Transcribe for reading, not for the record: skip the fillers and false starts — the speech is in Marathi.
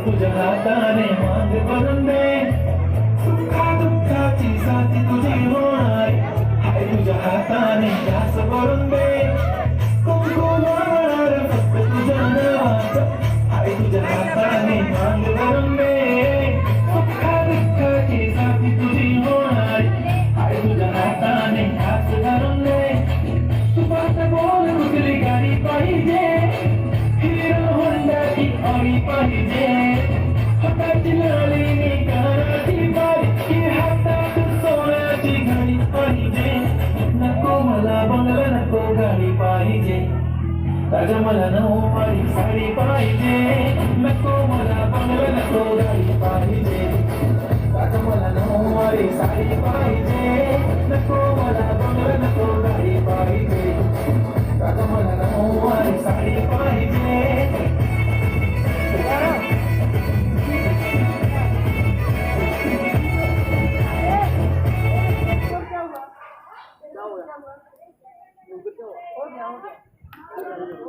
तुझ्या हाताने मांग भरून दे सुखा दुःखाची साथी तुझी होणार हाय तुझ्या हाताने घास भरून दे कुंकू लावणार फक्त तुझ्या नावात हाय तुझ्या हाताने मांग भरून दे सुखा दुःखाची साथी तुझी होणार हाय तुझ्या हाताने घास भरून दे तू फक्त बोल कुठली गाडी पाहिजे हिरो होंडाची ऑडी पाहिजे हाताची लाळीने कानाची बारीकी हातात सोन्याची घडी पाहिजे नको मला बंगला नको गाडी पाहिजे राजा मला नऊवारी साडी पाहिजे नको मला बंगला नको गाडी पाहिजे राजा मला नऊवारी साडी पाहिजे नको मला बंगला नको गाडी पाहिजे राजा मला नऊवारी साडी पाहिजे हो गया